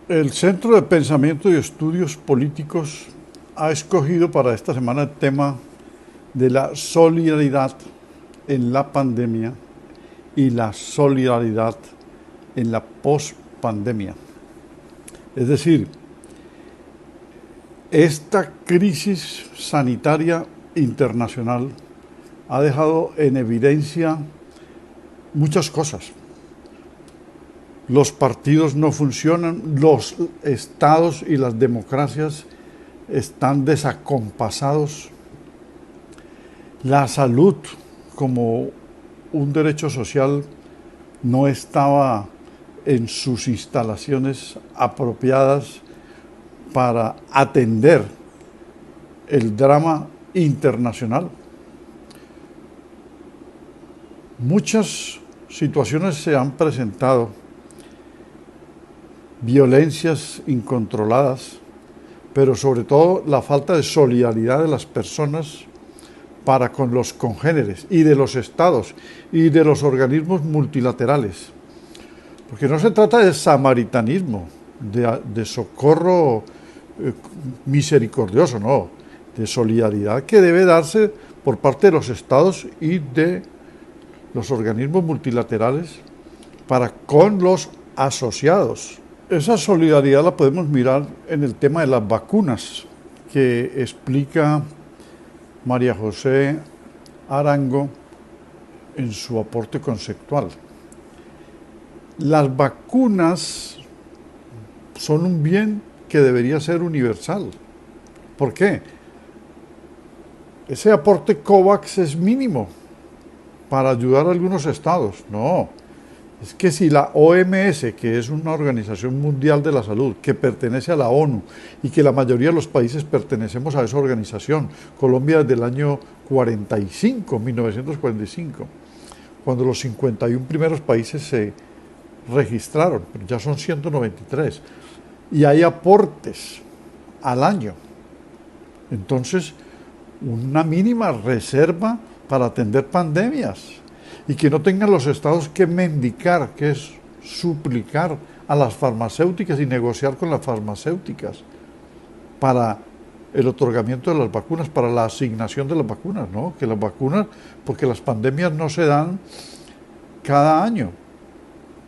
El Centro de Pensamiento y Estudios Políticos ha escogido para esta semana el tema de la solidaridad en la pandemia y la solidaridad en la pospandemia. Es decir, esta crisis sanitaria internacional ha dejado en evidencia muchas cosas. Los partidos no funcionan, los estados y las democracias están desacompasados. La salud como un derecho social no estaba en sus instalaciones apropiadas para atender el drama internacional. Muchas situaciones se han presentado, violencias incontroladas, pero sobre todo la falta de solidaridad de las personas para con los congéneres y de los estados y de los organismos multilaterales. Porque no se trata de samaritanismo, de socorro misericordioso, no, de solidaridad que debe darse por parte de los estados y de los organismos multilaterales para con los asociados. Esa solidaridad la podemos mirar en el tema de las vacunas, que explica María José Arango en su aporte conceptual. Las vacunas son un bien que debería ser universal. ¿Por qué? Ese aporte COVAX es mínimo para ayudar a algunos estados. No, es que si la OMS, que es una organización mundial de la salud, que pertenece a la ONU y que la mayoría de los países pertenecemos a esa organización, Colombia desde el año 45, 1945, cuando los 51 primeros países se registraron, pero ya son 193, y hay aportes al año. Entonces, una mínima reserva para atender pandemias y que no tengan los estados que mendicar, que es suplicar a las farmacéuticas y negociar con las farmacéuticas para el otorgamiento de las vacunas, para la asignación de las vacunas, ¿no? Que las vacunas, porque las pandemias no se dan cada año,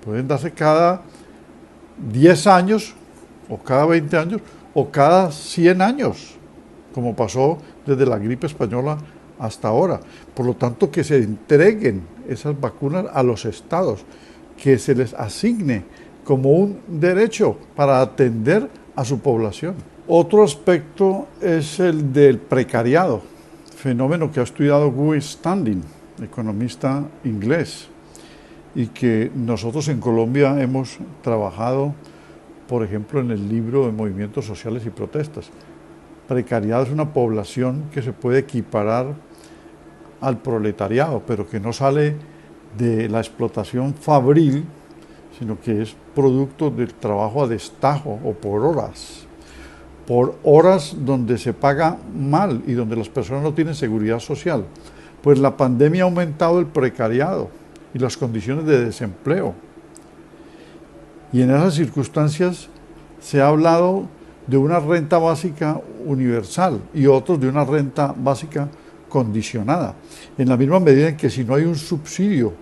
pueden darse cada 10 años o cada 20 años o cada 100 años, como pasó desde la gripe española hasta ahora. Por lo tanto, que se entreguen esas vacunas a los estados, que se les asigne como un derecho para atender a su población. Otro aspecto es el del precariado, fenómeno que ha estudiado Guy Standing, economista inglés, y que nosotros en Colombia hemos trabajado, por ejemplo, en el libro de Movimientos Sociales y Protestas. Precariado es una población que se puede equiparar al proletariado, pero que no sale de la explotación fabril, sino que es producto del trabajo a destajo o por horas donde se paga mal y donde las personas no tienen seguridad social. Pues la pandemia ha aumentado el precariado y las condiciones de desempleo. Y en esas circunstancias se ha hablado de una renta básica universal y otros de una renta básica condicionada, en la misma medida en que si no hay un subsidio,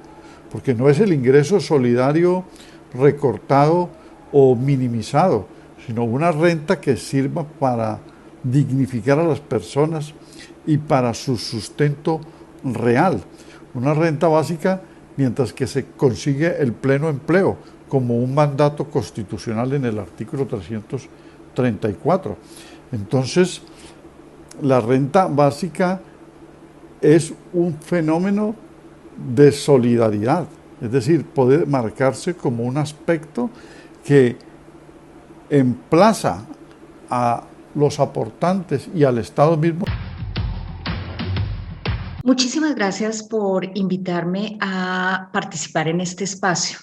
porque no es el ingreso solidario recortado o minimizado, sino una renta que sirva para dignificar a las personas y para su sustento real. Una renta básica mientras que se consigue el pleno empleo, como un mandato constitucional en el artículo 334. Entonces, la renta básica es un fenómeno de solidaridad, es decir, puede marcarse como un aspecto que emplaza a los aportantes y al Estado mismo. Muchísimas gracias por invitarme a participar en este espacio.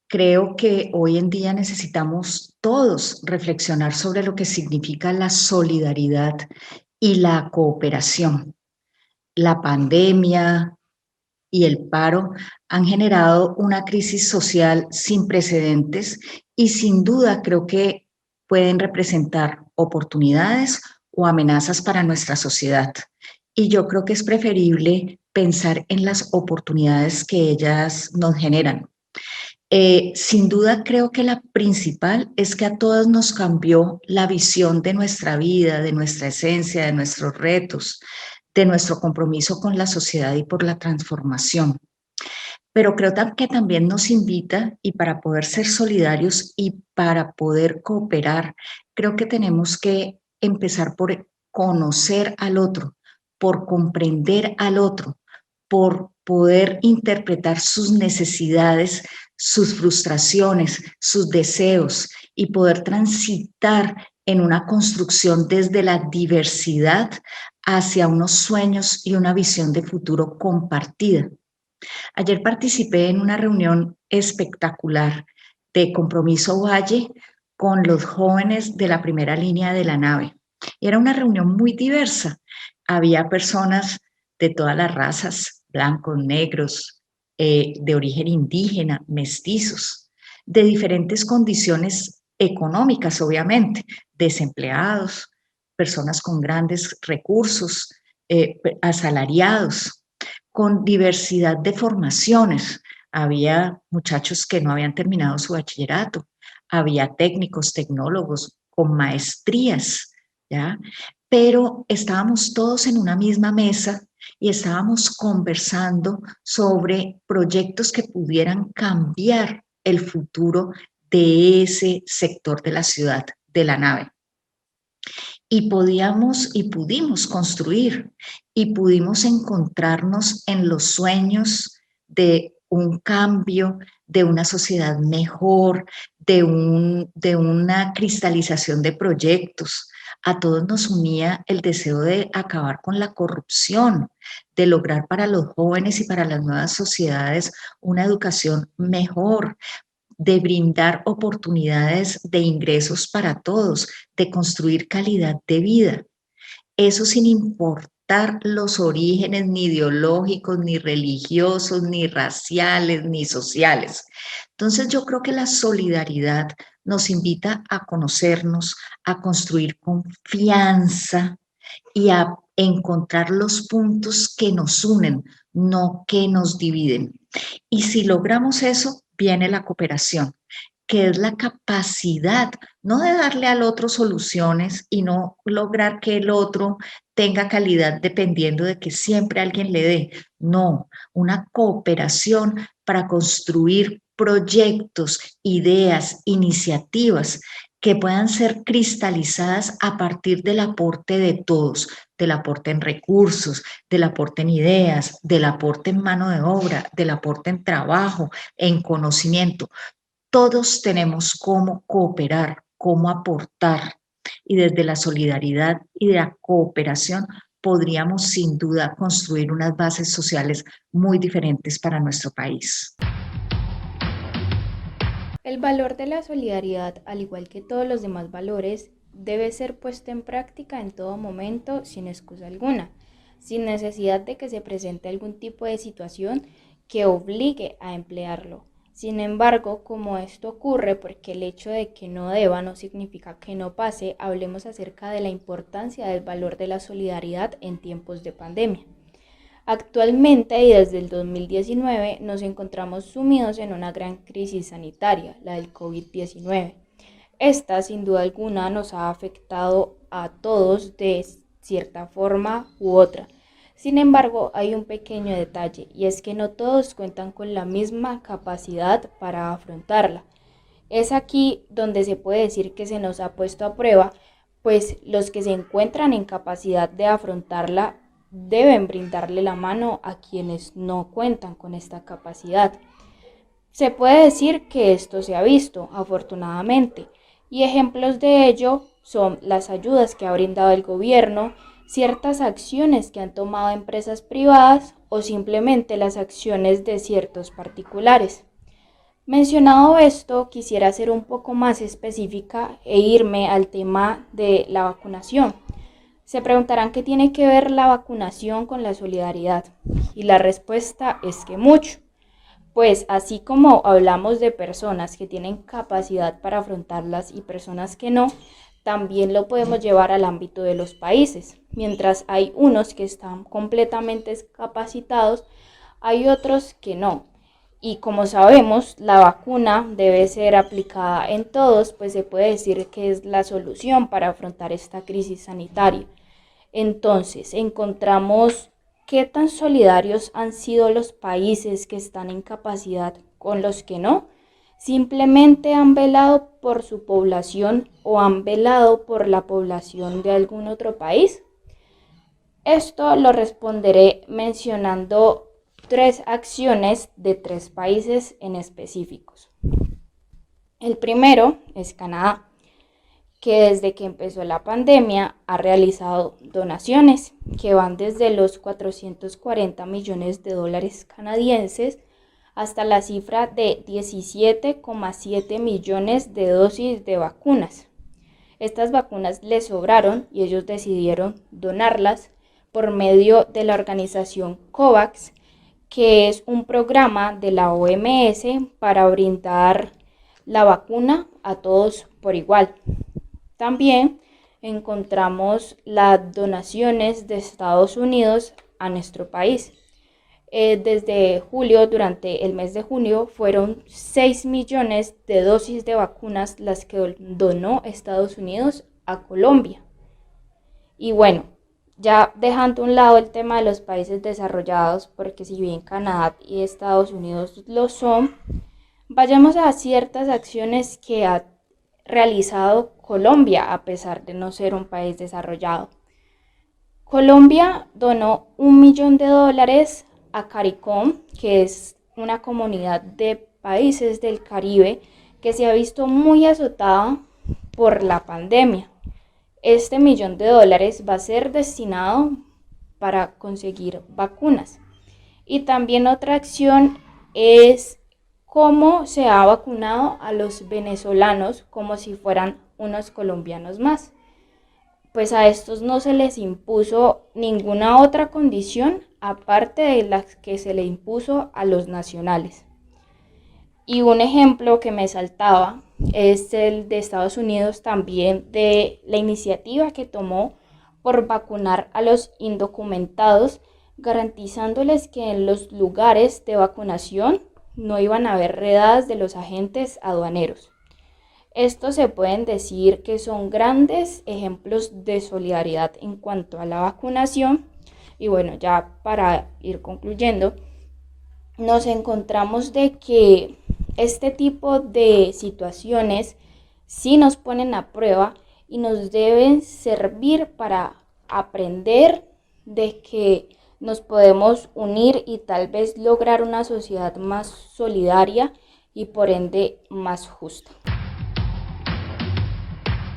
Creo que hoy en día necesitamos todos reflexionar sobre lo que significa la solidaridad y la cooperación. La pandemia y el paro han generado una crisis social sin precedentes y sin duda creo que pueden representar oportunidades o amenazas para nuestra sociedad. Y yo creo que es preferible pensar en las oportunidades que ellas nos generan. Sin duda creo que la principal es que a todas nos cambió la visión de nuestra vida, de nuestra esencia, de nuestros retos, de nuestro compromiso con la sociedad y por la transformación. Pero creo que también nos invita, y para poder ser solidarios y para poder cooperar, creo que tenemos que empezar por conocer al otro, por comprender al otro, por poder interpretar sus necesidades, sus frustraciones, sus deseos y poder transitar en una construcción desde la diversidad hacia unos sueños y una visión de futuro compartida. Ayer participé en una reunión espectacular de Compromiso Valle con los jóvenes de la primera línea de la nave. Y era una reunión muy diversa. Había personas de todas las razas, blancos, negros, de origen indígena, mestizos, de diferentes condiciones económicas, obviamente, desempleados, personas con grandes recursos, asalariados, con diversidad de formaciones. Había muchachos que no habían terminado su bachillerato, había técnicos, tecnólogos con maestrías, ¿ya? Pero estábamos todos en una misma mesa y estábamos conversando sobre proyectos que pudieran cambiar el futuro de ese sector de la ciudad, de la nave. Y podíamos y pudimos construir y pudimos encontrarnos en los sueños de un cambio, de una sociedad mejor, de una cristalización de proyectos. A todos nos unía el deseo de acabar con la corrupción, de lograr para los jóvenes y para las nuevas sociedades una educación mejor, de brindar oportunidades de ingresos para todos, de construir calidad de vida. Eso sin importar los orígenes ni ideológicos, ni religiosos, ni raciales, ni sociales. Entonces yo creo que la solidaridad nos invita a conocernos, a construir confianza y a encontrar los puntos que nos unen, no que nos dividen. Y si logramos eso, viene la cooperación, que es la capacidad no de darle al otro soluciones y no lograr que el otro tenga calidad dependiendo de que siempre alguien le dé. No, una cooperación para construir proyectos, ideas, iniciativas que puedan ser cristalizadas a partir del aporte de todos, del aporte en recursos, del aporte en ideas, del aporte en mano de obra, del aporte en trabajo, en conocimiento. Todos tenemos cómo cooperar, cómo aportar, y desde la solidaridad y de la cooperación podríamos sin duda construir unas bases sociales muy diferentes para nuestro país. El valor de la solidaridad, al igual que todos los demás valores, debe ser puesto en práctica en todo momento sin excusa alguna, sin necesidad de que se presente algún tipo de situación que obligue a emplearlo. Sin embargo, como esto ocurre porque el hecho de que no deba no significa que no pase, hablemos acerca de la importancia del valor de la solidaridad en tiempos de pandemia. Actualmente y desde el 2019 nos encontramos sumidos en una gran crisis sanitaria, la del COVID-19. Esta, sin duda alguna, nos ha afectado a todos de cierta forma u otra. Sin embargo, hay un pequeño detalle, y es que no todos cuentan con la misma capacidad para afrontarla. Es aquí donde se puede decir que se nos ha puesto a prueba, pues los que se encuentran en capacidad de afrontarla deben brindarle la mano a quienes no cuentan con esta capacidad. Se puede decir que esto se ha visto, afortunadamente, y ejemplos de ello son las ayudas que ha brindado el gobierno, ciertas acciones que han tomado empresas privadas o simplemente las acciones de ciertos particulares. Mencionado esto, quisiera ser un poco más específica e irme al tema de la vacunación. Se preguntarán qué tiene que ver la vacunación con la solidaridad, y la respuesta es que mucho. Pues así como hablamos de personas que tienen capacidad para afrontarlas y personas que no, también lo podemos llevar al ámbito de los países. Mientras hay unos que están completamente capacitados, hay otros que no. Y como sabemos, la vacuna debe ser aplicada en todos, pues se puede decir que es la solución para afrontar esta crisis sanitaria. Entonces, encontramos qué tan solidarios han sido los países que están en capacidad con los que no. Simplemente han velado por su población o han velado por la población de algún otro país. Esto lo responderé mencionando 3 acciones de 3 países en específicos. El primero es Canadá, que desde que empezó la pandemia ha realizado donaciones que van desde los 440 millones de dólares canadienses hasta la cifra de 17,7 millones de dosis de vacunas. Estas vacunas les sobraron y ellos decidieron donarlas por medio de la organización COVAX, que es un programa de la OMS para brindar la vacuna a todos por igual. También encontramos las donaciones de Estados Unidos a nuestro país. Desde julio, durante el mes de junio, fueron 6 millones de dosis de vacunas las que donó Estados Unidos a Colombia. Y bueno, ya dejando a un lado el tema de los países desarrollados, porque si bien Canadá y Estados Unidos lo son, vayamos a ciertas acciones que ha realizado Colombia, a pesar de no ser un país desarrollado. Colombia donó $1 millón a CARICOM, que es una comunidad de países del Caribe que se ha visto muy azotada por la pandemia. Este $1 millón va a ser destinado para conseguir vacunas. Y también otra acción es cómo se ha vacunado a los venezolanos como si fueran unos colombianos más. Pues a estos no se les impuso ninguna otra condición aparte de las que se le impuso a los nacionales. Y un ejemplo que me saltaba es el de Estados Unidos también, de la iniciativa que tomó por vacunar a los indocumentados, garantizándoles que en los lugares de vacunación no iban a haber redadas de los agentes aduaneros. Estos se pueden decir que son grandes ejemplos de solidaridad en cuanto a la vacunación. Y bueno, ya para ir concluyendo, nos encontramos de que este tipo de situaciones sí nos ponen a prueba y nos deben servir para aprender de que nos podemos unir y tal vez lograr una sociedad más solidaria y por ende más justa.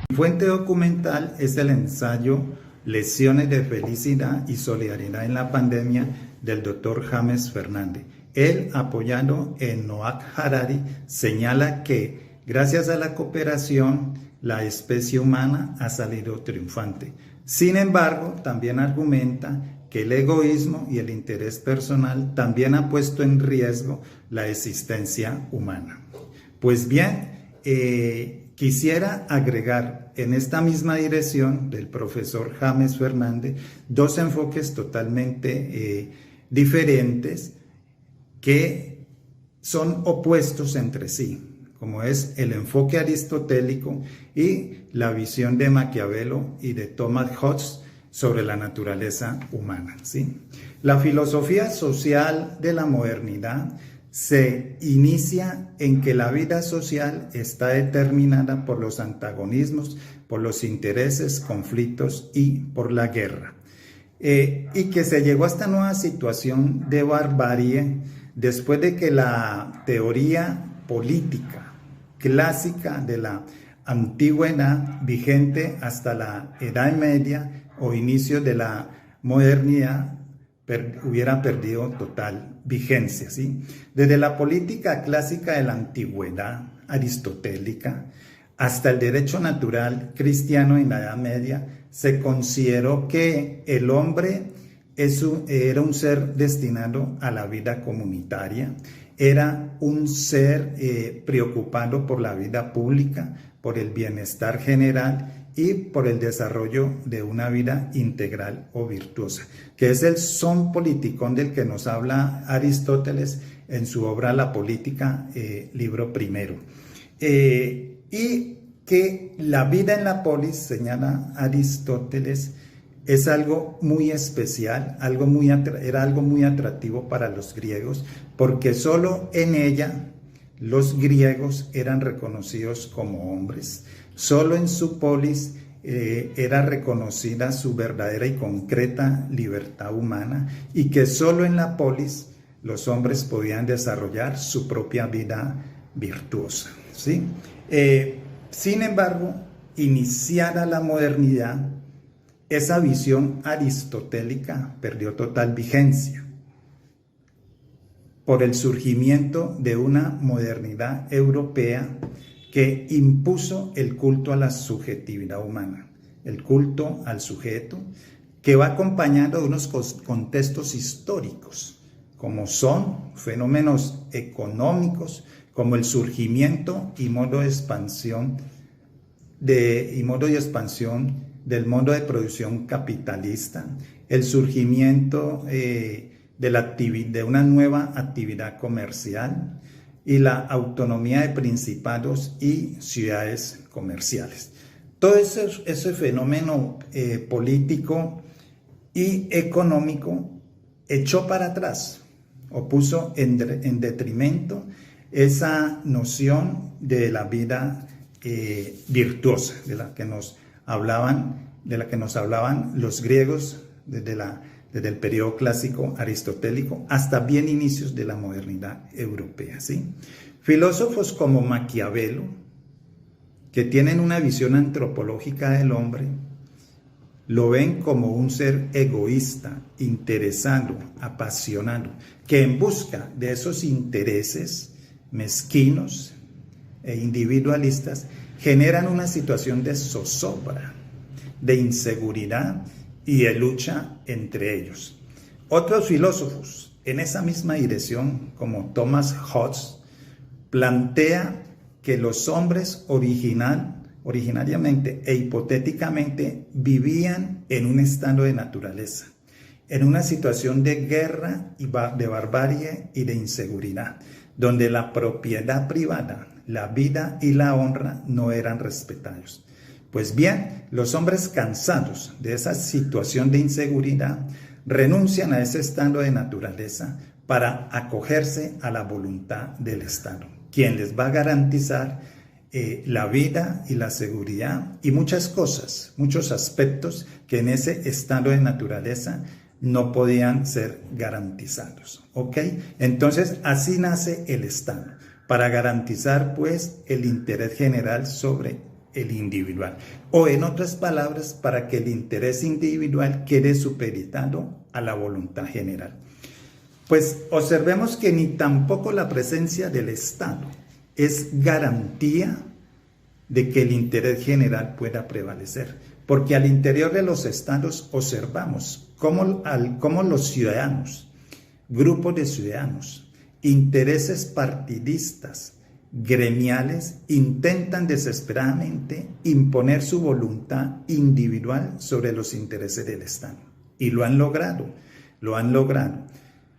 Mi fuente documental es el ensayo Lecciones de Felicidad y Solidaridad en la Pandemia del Dr. James Fernández. Él, apoyado en Noah Harari, señala que gracias a la cooperación la especie humana ha salido triunfante. Sin embargo, también argumenta que el egoísmo y el interés personal también ha puesto en riesgo la existencia humana. Pues bien, quisiera agregar en esta misma dirección del profesor James Fernández 2 enfoques totalmente diferentes que son opuestos entre sí, como es el enfoque aristotélico y la visión de Maquiavelo y de Thomas Hobbes sobre la naturaleza humana, ¿sí? La filosofía social de la modernidad se inicia en que la vida social está determinada por los antagonismos, por los intereses, conflictos y por la guerra. Y que se llegó a esta nueva situación de barbarie después de que la teoría política clásica de la antigüedad, vigente hasta la Edad Media o inicios de la modernidad, hubiera perdido total vigencia, ¿sí? Desde la política clásica de la antigüedad aristotélica hasta el derecho natural cristiano en la Edad Media, se consideró que el hombre era un ser destinado a la vida comunitaria, era un ser preocupado por la vida pública, por el bienestar general y por el desarrollo de una vida integral o virtuosa, que es el son politicón del que nos habla Aristóteles en su obra La Política, libro primero. Y que la vida en la polis, señala Aristóteles, es algo muy especial, era algo muy atractivo para los griegos, porque solo en ella los griegos eran reconocidos como hombres. Solo en su polis era reconocida su verdadera y concreta libertad humana, y que solo en la polis los hombres podían desarrollar su propia vida virtuosa, ¿sí? Sin embargo, iniciada la modernidad, esa visión aristotélica perdió total vigencia por el surgimiento de una modernidad europea que impuso el culto a la subjetividad humana, el culto al sujeto, que va acompañado de unos contextos históricos, como son fenómenos económicos, como el surgimiento y modo de expansión del modo de producción capitalista, el surgimiento de una nueva actividad comercial y la autonomía de principados y ciudades comerciales. Todo ese fenómeno político y económico echó para atrás o puso en detrimento esa noción de la vida virtuosa de la que nos hablaban los griegos desde el periodo clásico aristotélico hasta bien inicios de la modernidad europea, ¿sí? Filósofos como Maquiavelo, que tienen una visión antropológica del hombre, lo ven como un ser egoísta, interesado, apasionado, que en busca de esos intereses mezquinos e individualistas generan una situación de zozobra, de inseguridad y de lucha entre ellos. Otros filósofos en esa misma dirección, como Thomas Hobbes, plantea que los hombres originariamente e hipotéticamente vivían en un estado de naturaleza, en una situación de guerra y de barbarie y de inseguridad, donde la propiedad privada, la vida y la honra no eran respetados. Pues bien, los hombres cansados de esa situación de inseguridad renuncian a ese estado de naturaleza para acogerse a la voluntad del Estado, quien les va a garantizar la vida y la seguridad y muchas cosas, muchos aspectos que en ese estado de naturaleza no podían ser garantizados, ¿ok? Entonces, así nace el Estado, para garantizar, pues, el interés general sobre el individual. O, en otras palabras, para que el interés individual quede supeditado a la voluntad general. Pues, observemos que ni tampoco la presencia del Estado es garantía de que el interés general pueda prevalecer, porque al interior de los estados observamos cómo los ciudadanos, grupos de ciudadanos, intereses partidistas, gremiales, intentan desesperadamente imponer su voluntad individual sobre los intereses del Estado. Y lo han logrado.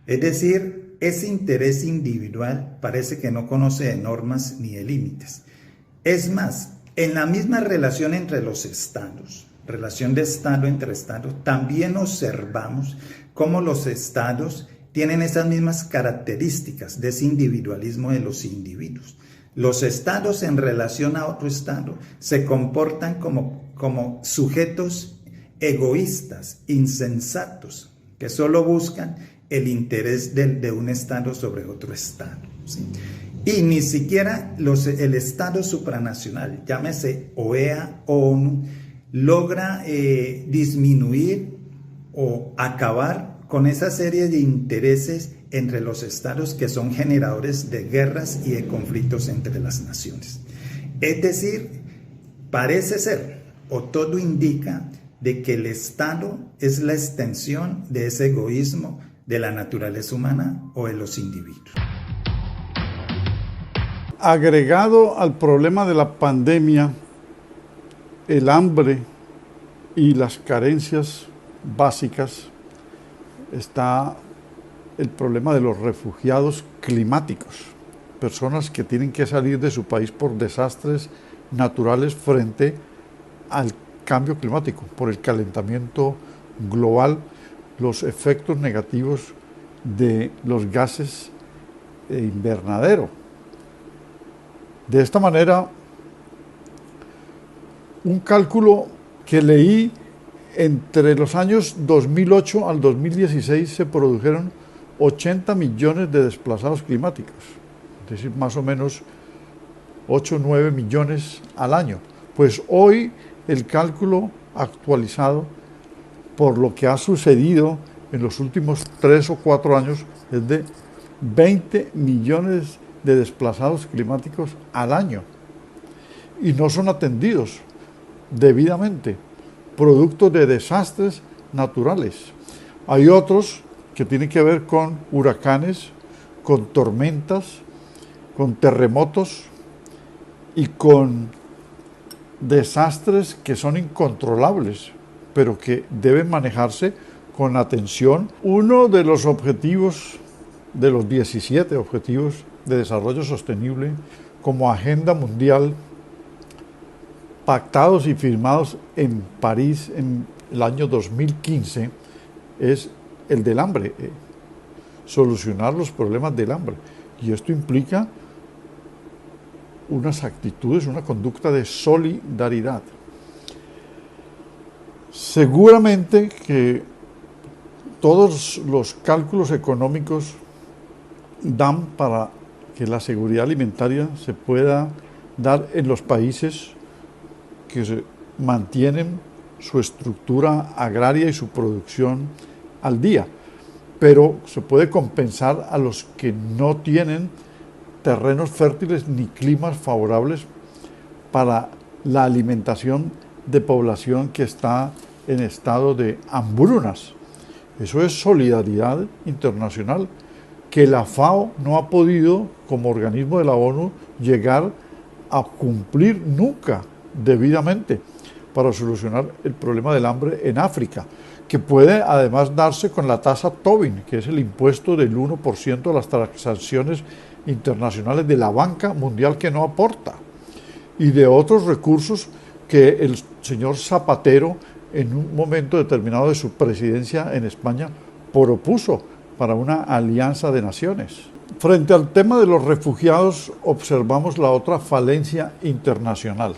Es decir, ese interés individual parece que no conoce de normas ni de límites. Es más, en la misma relación entre los estados, relación de estado entre estados, también observamos cómo los estados tienen esas mismas características de ese individualismo de los individuos. Los estados en relación a otro estado se comportan como sujetos egoístas, insensatos, que solo buscan el interés de un estado sobre otro estado, ¿sí? Y ni siquiera el estado supranacional, llámese OEA o ONU, logra disminuir o acabar con esa serie de intereses entre los estados que son generadores de guerras y de conflictos entre las naciones. Es decir, parece ser, o todo indica, de que el Estado es la extensión de ese egoísmo de la naturaleza humana o de los individuos. Agregado al problema de la pandemia, el hambre y las carencias básicas, está el problema de los refugiados climáticos, personas que tienen que salir de su país por desastres naturales frente al cambio climático, por el calentamiento global, los efectos negativos de los gases de invernadero. De esta manera, un cálculo que leí, entre los años 2008 al 2016 se produjeron 80 millones de desplazados climáticos, es decir, más o menos 8 o 9 millones al año. Pues hoy el cálculo actualizado por lo que ha sucedido en los últimos 3 o 4 años es de 20 millones de desplazados climáticos al año y no son atendidos debidamente, producto de desastres naturales. Hay otros que tienen que ver con huracanes, con tormentas, con terremotos y con desastres que son incontrolables, pero que deben manejarse con atención. Uno de los objetivos, de los 17 objetivos de desarrollo sostenible como agenda mundial, pactados y firmados en París en el año 2015, es el del hambre, solucionar los problemas del hambre. Y esto implica unas actitudes, una conducta de solidaridad. Seguramente que todos los cálculos económicos dan para que la seguridad alimentaria se pueda dar en los países que se mantienen su estructura agraria y su producción al día, pero se puede compensar a los que no tienen terrenos fértiles ni climas favorables para la alimentación de población que está en estado de hambrunas. Eso es solidaridad internacional que la FAO no ha podido, como organismo de la ONU, llegar a cumplir nunca debidamente para solucionar el problema del hambre en África, que puede además darse con la tasa Tobin, que es el impuesto del 1% de las transacciones internacionales de la banca mundial que no aporta, y de otros recursos que el señor Zapatero en un momento determinado de su presidencia en España propuso para una alianza de naciones. Frente al tema de los refugiados observamos la otra falencia internacional.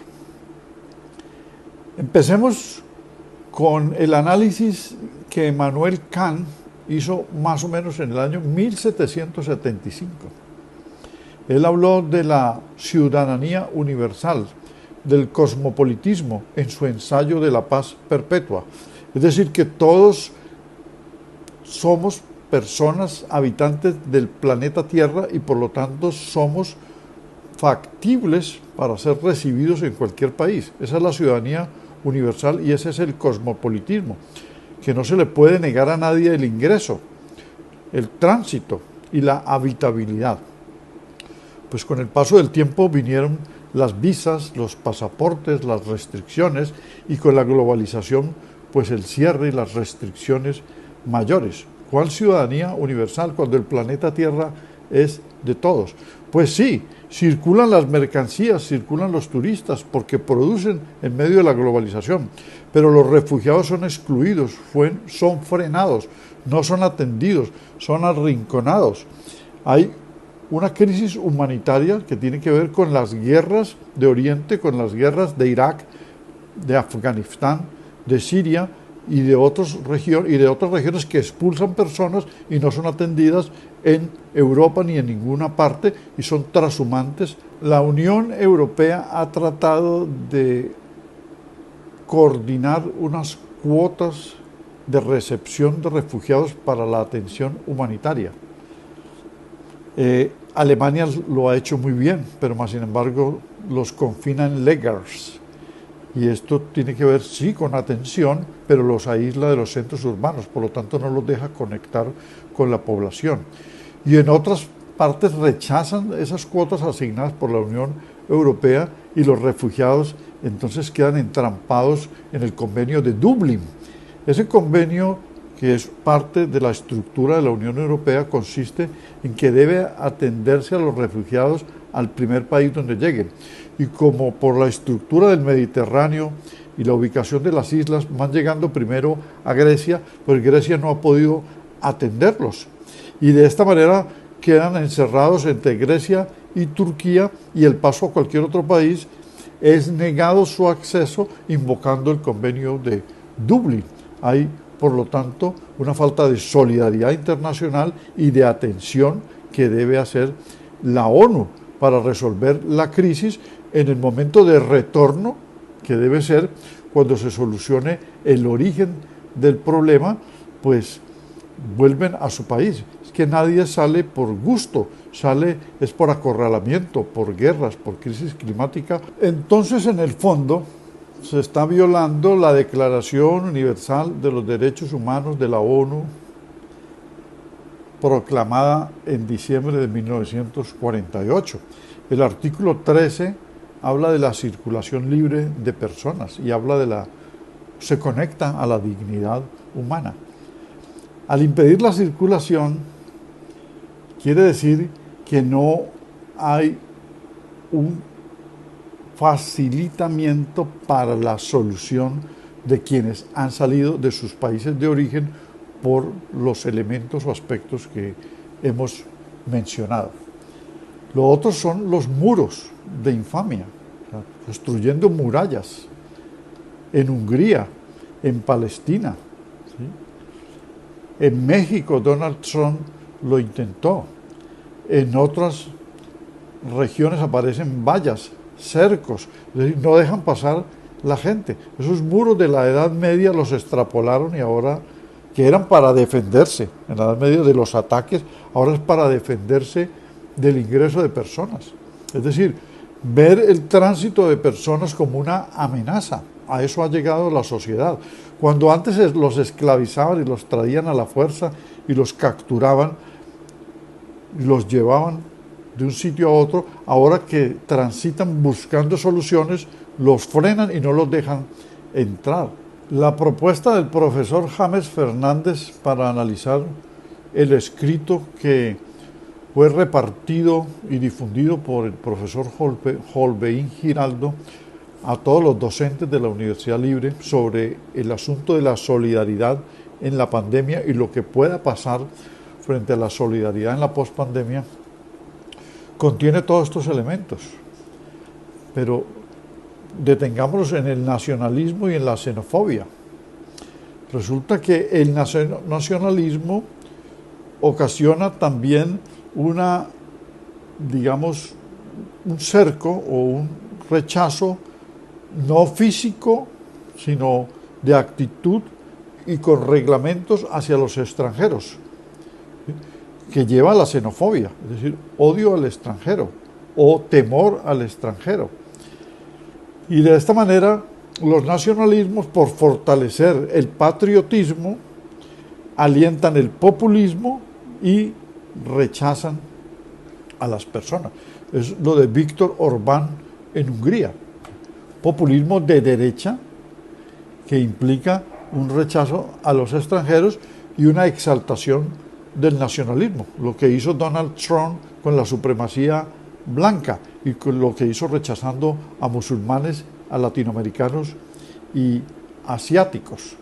Empecemos con el análisis que Immanuel Kant hizo más o menos en el año 1775. Él habló de la ciudadanía universal, del cosmopolitismo en su ensayo de la paz perpetua. Es decir, que todos somos personas habitantes del planeta Tierra y por lo tanto somos factibles para ser recibidos en cualquier país. Esa es la ciudadanía universal y ese es el cosmopolitismo, que no se le puede negar a nadie el ingreso, el tránsito y la habitabilidad. Pues con el paso del tiempo vinieron las visas, los pasaportes, las restricciones y con la globalización pues el cierre y las restricciones mayores. ¿Cuál ciudadanía universal cuando el planeta Tierra es de todos? Pues sí, circulan las mercancías, circulan los turistas porque producen en medio de la globalización, pero los refugiados son excluidos, son frenados, no son atendidos, son arrinconados. Hay una crisis humanitaria que tiene que ver con las guerras de Oriente, con las guerras de Irak, de Afganistán, de Siria y de otras regiones que expulsan personas y no son atendidas en Europa ni en ninguna parte y son trashumantes. La Unión Europea ha tratado de coordinar unas cuotas de recepción de refugiados para la atención humanitaria. Alemania lo ha hecho muy bien, pero más sin embargo los confina en lagers. y esto tiene que ver sí con atención, pero los aísla de los centros urbanos, por lo tanto no los deja conectar con la población. Y en otras partes rechazan esas cuotas asignadas por la Unión Europea y los refugiados entonces quedan entrampados en el convenio de Dublín. Ese convenio, que es parte de la estructura de la Unión Europea, consiste en que debe atenderse a los refugiados al primer país donde lleguen. Y como por la estructura del Mediterráneo y la ubicación de las islas van llegando primero a Grecia, pues Grecia no ha podido atenderlos. Y de esta manera quedan encerrados entre Grecia y Turquía, y el paso a cualquier otro país es negado su acceso invocando el convenio de Dublín. Hay, por lo tanto, una falta de solidaridad internacional y de atención que debe hacer la ONU para resolver la crisis en el momento de retorno, que debe ser cuando se solucione el origen del problema, pues vuelven a su país. Es que nadie sale por gusto, sale es por acorralamiento, por guerras, por crisis climática. Entonces, en el fondo, se está violando la Declaración Universal de los Derechos Humanos de la ONU, proclamada en diciembre de 1948. El artículo 13 habla de la circulación libre de personas y se conecta a la dignidad humana. Al impedir la circulación, quiere decir que no hay un facilitamiento para la solución de quienes han salido de sus países de origen por los elementos o aspectos que hemos mencionado. Lo otro son los muros de infamia, construyendo murallas en Hungría, en Palestina, ¿sí? En México Donald Trump lo intentó. En otras regiones aparecen vallas, cercos, es decir, no dejan pasar la gente. Esos muros de la Edad Media los extrapolaron y ahora, que eran para defenderse en la Edad Media de los ataques, ahora es para defenderse del ingreso de personas. Es decir, ver el tránsito de personas como una amenaza. A eso ha llegado la sociedad. Cuando antes los esclavizaban y los traían a la fuerza y los capturaban, los llevaban de un sitio a otro, ahora que transitan buscando soluciones, los frenan y no los dejan entrar. La propuesta del profesor James Fernández para analizar el escrito que fue repartido y difundido por el profesor Holbein Giraldo a todos los docentes de la Universidad Libre sobre el asunto de la solidaridad en la pandemia y lo que pueda pasar frente a la solidaridad en la pospandemia, contiene todos estos elementos. Pero detengámonos en el nacionalismo y en la xenofobia. Resulta que el nacionalismo ocasiona también un cerco o un rechazo no físico, sino de actitud y con reglamentos hacia los extranjeros, que lleva a la xenofobia, es decir, odio al extranjero o temor al extranjero. Y de esta manera, los nacionalismos, por fortalecer el patriotismo, alientan el populismo y rechazan a las personas. Es lo de Víctor Orbán en Hungría. Populismo de derecha que implica un rechazo a los extranjeros y una exaltación del nacionalismo, lo que hizo Donald Trump con la supremacía blanca y con lo que hizo rechazando a musulmanes, a latinoamericanos y asiáticos.